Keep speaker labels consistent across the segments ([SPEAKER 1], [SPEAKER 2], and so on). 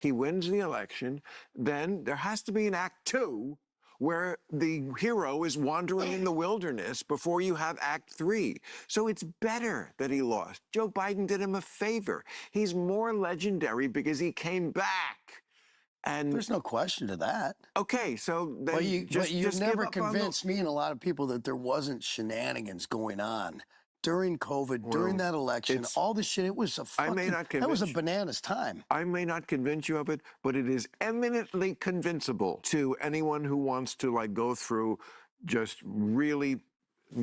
[SPEAKER 1] he wins the election, then there has to be an act two where the hero is wandering in the wilderness before you have act three. So it's better that he lost. Joe Biden did him a favor. He's more legendary because he came back. And
[SPEAKER 2] there's no question to that.
[SPEAKER 1] Okay, so then
[SPEAKER 2] But you
[SPEAKER 1] just
[SPEAKER 2] never
[SPEAKER 1] give up on
[SPEAKER 2] convinced me and a lot of people that there wasn't shenanigans going on during COVID,
[SPEAKER 1] Well,
[SPEAKER 2] during that election, all the shit. It was a fucking, that was a bananas time.
[SPEAKER 1] I may not convince you of it, but it is eminently convincible to anyone who wants to like go through just really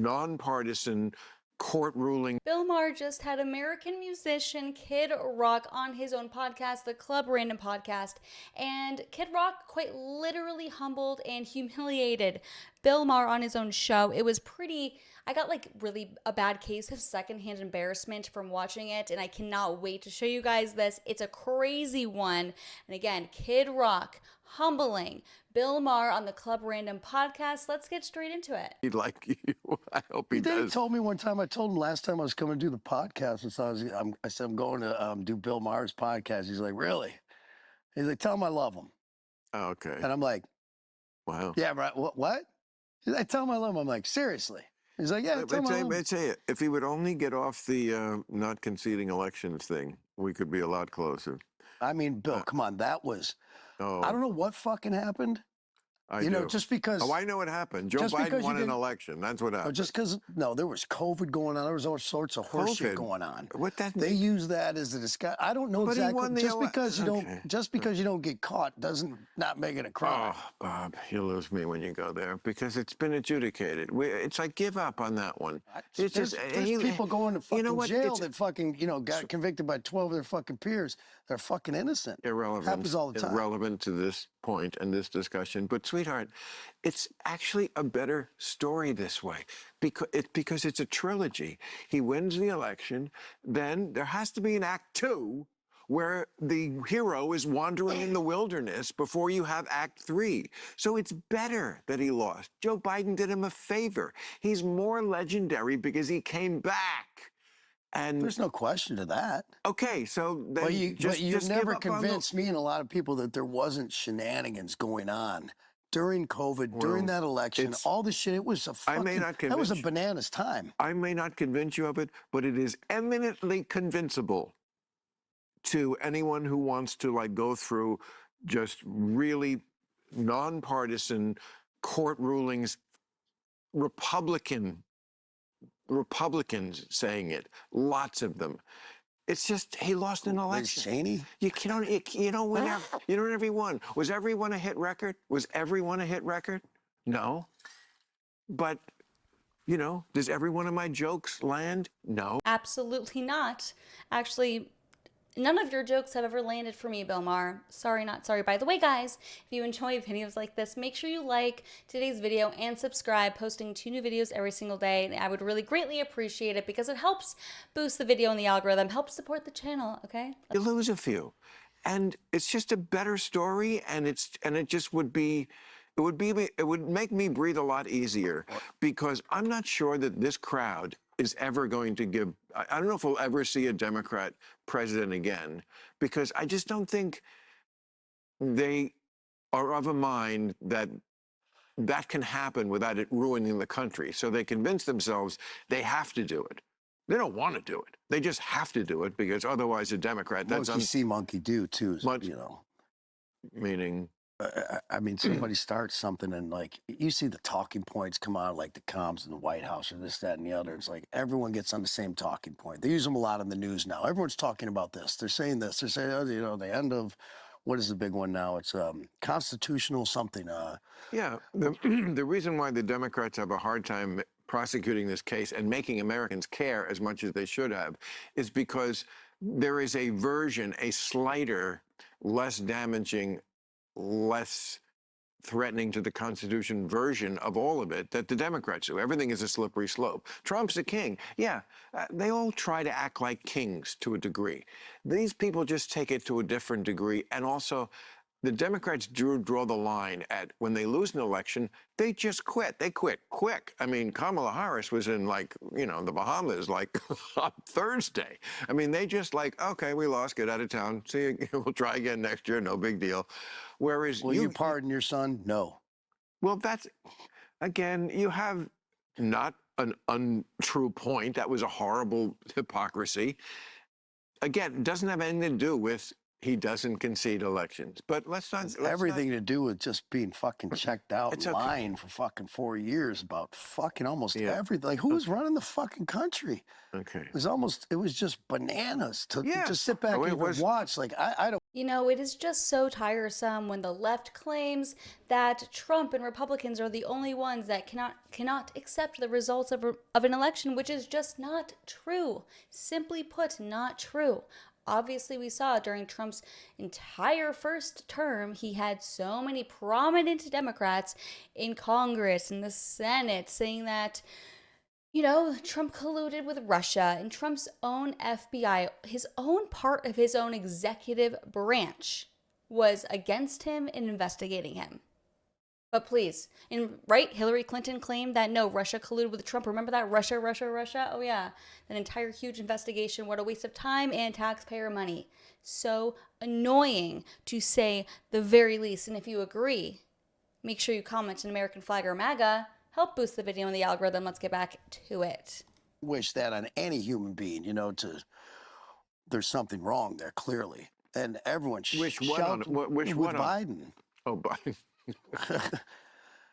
[SPEAKER 1] nonpartisan court ruling.
[SPEAKER 3] Bill Maher just had American musician Kid Rock on his own podcast, the Club Random Podcast, and Kid Rock quite literally humbled and humiliated Bill Maher on his own show. It was pretty, I got like really a bad case of secondhand embarrassment from watching it, and I cannot wait to show you guys this. It's a crazy one. And again, Kid Rock humbling Bill Maher on the Club Random Podcast. Let's get straight into it.
[SPEAKER 1] He'd like you. I hope he does.
[SPEAKER 2] He told me one time, I told him last time I was coming to do the podcast, and I said, I'm going to do Bill Maher's podcast. He's like, really? He's like, tell him I love him.
[SPEAKER 1] Oh, okay.
[SPEAKER 2] And I'm like,
[SPEAKER 1] wow.
[SPEAKER 2] Yeah, right. What? He's like, tell him I love him. I'm like, seriously? He's like, yeah, tell him I love him.
[SPEAKER 1] I tell you, if he would only get off the not conceding elections thing, we could be a lot closer.
[SPEAKER 2] I mean, Bill, come on. That was,
[SPEAKER 1] Oh,
[SPEAKER 2] I don't know what fucking happened.
[SPEAKER 1] I
[SPEAKER 2] You know,
[SPEAKER 1] do.
[SPEAKER 2] just because.
[SPEAKER 1] Oh, I know what happened. Joe
[SPEAKER 2] just
[SPEAKER 1] Biden
[SPEAKER 2] because you
[SPEAKER 1] won an
[SPEAKER 2] didn't-
[SPEAKER 1] election. That's what
[SPEAKER 2] Oh,
[SPEAKER 1] happened.
[SPEAKER 2] just because, no, there was COVID going on. There was all sorts of horseshit
[SPEAKER 1] COVID?
[SPEAKER 2] going on.
[SPEAKER 1] What that
[SPEAKER 2] They
[SPEAKER 1] mean?
[SPEAKER 2] use that as a disguise. I don't know
[SPEAKER 1] But he
[SPEAKER 2] exactly.
[SPEAKER 1] won the
[SPEAKER 2] Just because you
[SPEAKER 1] Okay.
[SPEAKER 2] don't, just because you don't get caught doesn't not make it a crime.
[SPEAKER 1] Oh, Bob, you lose me when you go there because it's been adjudicated. It's like give up on that one. It's
[SPEAKER 2] There's people going to fucking
[SPEAKER 1] what?
[SPEAKER 2] jail
[SPEAKER 1] It's
[SPEAKER 2] that fucking, got convicted by 12 of their fucking peers. They're fucking innocent.
[SPEAKER 1] irrelevant.
[SPEAKER 2] Happens all the time.
[SPEAKER 1] Irrelevant to this point and this discussion. But sweetheart, it's actually a better story this way because it's a trilogy. He wins the election, then there has to be an act two where the hero is wandering in the wilderness before you have act three. So it's better that he lost. Joe Biden did him a favor. He's more legendary because he came back. And
[SPEAKER 2] There's no question to that.
[SPEAKER 1] okay, so then
[SPEAKER 2] But you
[SPEAKER 1] just
[SPEAKER 2] never
[SPEAKER 1] give up on the-
[SPEAKER 2] convinced me and a lot of people that there wasn't shenanigans going on during COVID, during that election, all the shit. It was a fucking, that was a bananas time.
[SPEAKER 1] I may not convince you of it, but it is eminently convincible to anyone who wants to like go through just really nonpartisan court rulings, Republicans saying it, lots of them. It's just he lost an election.
[SPEAKER 2] Cheney?
[SPEAKER 1] You know, not everyone. Was everyone a hit record? Was everyone a hit record? No. But, does every one of my jokes land? No.
[SPEAKER 3] Absolutely not. Actually, none of your jokes have ever landed for me, Bill Maher. Sorry, not sorry. By the way, guys, if you enjoy videos like this, make sure you like today's video and subscribe. Posting 2 new videos every single day. I would really greatly appreciate it because it helps boost the video in the algorithm, helps support the channel, okay?
[SPEAKER 1] You lose a few. And it's just a better story, and it just would be, it would make me breathe a lot easier because I'm not sure that this crowd is ever going to give, I don't know if we'll ever see a Democrat president again, because I just don't think they are of a mind that that can happen without it ruining the country. So they convince themselves they have to do it. They don't want to do it. They just have to do it because otherwise a Democrat, that's
[SPEAKER 2] Monkey see, monkey do, too,
[SPEAKER 1] meaning...
[SPEAKER 2] I mean, somebody starts something and like you see the talking points come out like the comms in the White House or this, that, and the other. It's like everyone gets on the same talking point. They use them a lot in the news now. Everyone's talking about this. They're saying this. They're saying, the end of what is the big one now? It's constitutional something.
[SPEAKER 1] Yeah, the reason why the Democrats have a hard time prosecuting this case and making Americans care as much as they should have is because there is a version, a slighter, less damaging, less threatening to the Constitution version of all of it that the Democrats do. Everything is a slippery slope. Trump's a king. Yeah, they all try to act like kings to a degree. These people just take it to a different degree. And also, the Democrats draw the line at when they lose an election, they just quit. They quit quick. I mean, Kamala Harris was in like, the Bahamas like on Thursday. I mean, they just like, okay, we lost, get out of town. See you, we'll try again next year, no big deal. Whereas
[SPEAKER 2] Will you pardon your son? No.
[SPEAKER 1] well, that's, again, you have not an untrue point. That was a horrible hypocrisy. Again, it doesn't have anything to do with he doesn't concede elections. But let's not.
[SPEAKER 2] Everything to do with just being fucking checked out
[SPEAKER 1] It's
[SPEAKER 2] and
[SPEAKER 1] okay.
[SPEAKER 2] lying for fucking 4 years about fucking almost
[SPEAKER 1] Yeah.
[SPEAKER 2] everything. Like, who was running the fucking country?
[SPEAKER 1] Okay.
[SPEAKER 2] It was just bananas to
[SPEAKER 1] Yeah.
[SPEAKER 2] just sit back
[SPEAKER 1] Oh, it
[SPEAKER 2] and
[SPEAKER 1] was-
[SPEAKER 2] watch. Like, I don't.
[SPEAKER 3] It is just so tiresome when the left claims that Trump and Republicans are the only ones that cannot accept the results of an election, which is just not true. Simply put, not true. Obviously, we saw during Trump's entire first term, he had so many prominent Democrats in Congress and the Senate saying that, Trump colluded with Russia, and Trump's own FBI, his own part of his own executive branch, was against him and investigating him. But please, Hillary Clinton claimed that no, Russia colluded with Trump. Remember that? Russia. Oh yeah. An entire huge investigation. What a waste of time and taxpayer money. So annoying, to say the very least. And if you agree, make sure you comment an American flag or MAGA. Help boost the video in the algorithm. Let's get back to it.
[SPEAKER 2] Wish that on any human being, there's something wrong there, clearly. And everyone
[SPEAKER 1] Wish what on
[SPEAKER 2] shouted
[SPEAKER 1] wish
[SPEAKER 2] with
[SPEAKER 1] what on?
[SPEAKER 2] Biden.
[SPEAKER 1] Oh, Biden.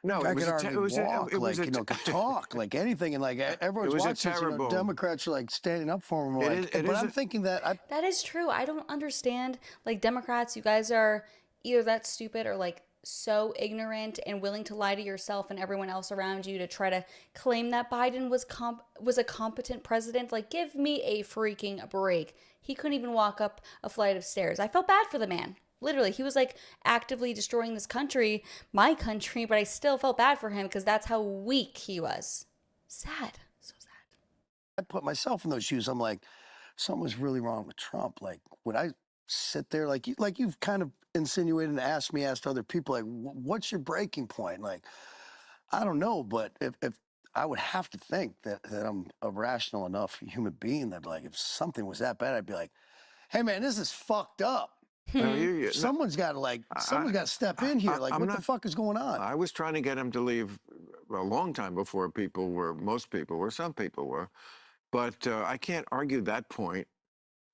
[SPEAKER 1] No,
[SPEAKER 2] Guy
[SPEAKER 1] it was
[SPEAKER 2] could
[SPEAKER 1] a
[SPEAKER 2] hardly walk, could talk, like anything, and like everyone's
[SPEAKER 1] It was a
[SPEAKER 2] watching this,
[SPEAKER 1] terrible-
[SPEAKER 2] Democrats are like standing up for him, like,
[SPEAKER 1] it
[SPEAKER 2] but
[SPEAKER 1] is
[SPEAKER 2] I'm
[SPEAKER 1] a-
[SPEAKER 2] thinking that
[SPEAKER 3] That is true. I don't understand. Like, Democrats, you guys are either that stupid or like so ignorant and willing to lie to yourself and everyone else around you to try to claim that Biden was a competent president. Like, give me a freaking break. He couldn't even walk up a flight of stairs. I felt bad for the man. Literally, he was like actively destroying this country, my country, but I still felt bad for him because that's how weak he was. Sad. So sad.
[SPEAKER 2] I put myself in those shoes. I'm like, something was really wrong with Trump. Like, would I sit there like you've kind of insinuated and asked other people, like, what's your breaking point? Like, I don't know, but if I would have to think that I'm a rational enough human being that, like, if something was that bad, I'd be like, hey man, this is fucked up. Someone's got to step in here. Like, what the fuck is going on?
[SPEAKER 1] I was trying to get him to leave a long time before most people were, some people were. But I can't argue that point.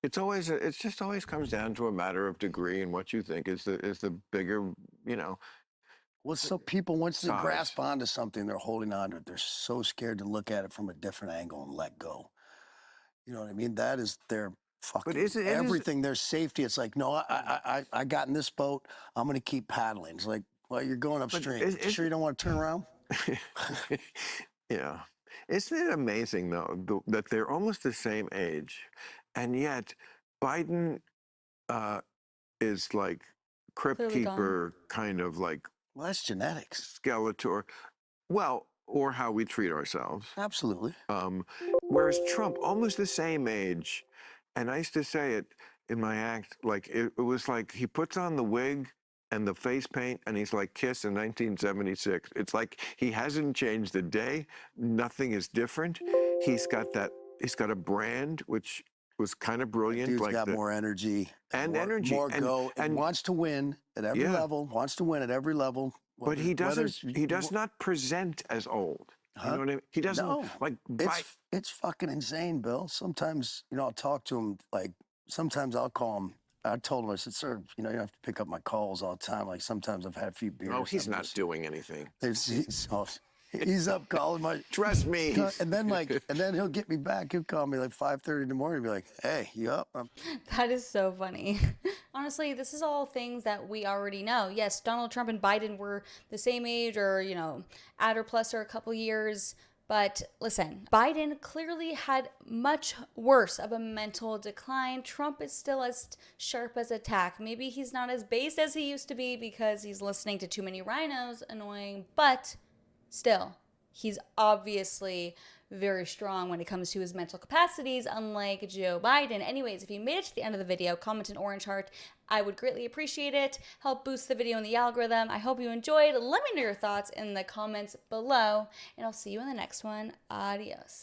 [SPEAKER 1] It just always comes down to a matter of degree and what you think is the bigger,
[SPEAKER 2] Well, so people, once they
[SPEAKER 1] size.
[SPEAKER 2] grasp onto something, they're holding on to it. They're so scared to look at it from a different angle and let go. You know what I mean? That is their fucking everything, their safety. It's like, no, I got in this boat. I'm going to keep paddling. It's like, well, you're going upstream. Sure you don't want to turn around?
[SPEAKER 1] Yeah. Isn't it amazing, though, that they're almost the same age, and yet Biden is like crypt
[SPEAKER 3] Clearly
[SPEAKER 1] keeper, kind of like
[SPEAKER 2] Well, that's genetics.
[SPEAKER 1] Skeletor, well, or how we treat ourselves.
[SPEAKER 2] Absolutely.
[SPEAKER 1] Whereas Trump, almost the same age, and I used to say it in my act, like it was like he puts on the wig and the face paint, and he's like Kiss in 1976. It's like he hasn't changed a day. Nothing is different. He's got a brand, which was kind of brilliant.
[SPEAKER 2] Dude's
[SPEAKER 1] like
[SPEAKER 2] got more energy.
[SPEAKER 1] and
[SPEAKER 2] more,
[SPEAKER 1] energy.
[SPEAKER 2] More go. And wants to win at every
[SPEAKER 1] Yeah.
[SPEAKER 2] level. Wants to win at every level.
[SPEAKER 1] But he doesn't. He does not present as old. You know what I mean? He doesn't like.
[SPEAKER 2] It's fucking insane, Bill. Sometimes, I'll talk to him. Like, sometimes I'll call him. I told him, I said, sir, you have to pick up my calls all the time. Like, sometimes I've had a few beers.
[SPEAKER 1] Oh, he's not doing anything.
[SPEAKER 2] He's up calling my.
[SPEAKER 1] Trust me.
[SPEAKER 2] And then he'll get me back. He'll call me like 5:30 in the morning and be like, hey, you up?
[SPEAKER 3] That is so funny. Honestly, this is all things that we already know. Yes, Donald Trump and Biden were the same age or, at or plus or a couple years. But listen, Biden clearly had much worse of a mental decline. Trump is still as sharp as a tack. Maybe he's not as based as he used to be because he's listening to too many rhinos, annoying, but still, he's obviously very strong when it comes to his mental capacities, unlike Joe Biden. Anyways, if you made it to the end of the video, comment an orange heart. I would greatly appreciate it. Help boost the video in the algorithm. I hope you enjoyed. Let me know your thoughts in the comments below, and I'll see you in the next one. Adios.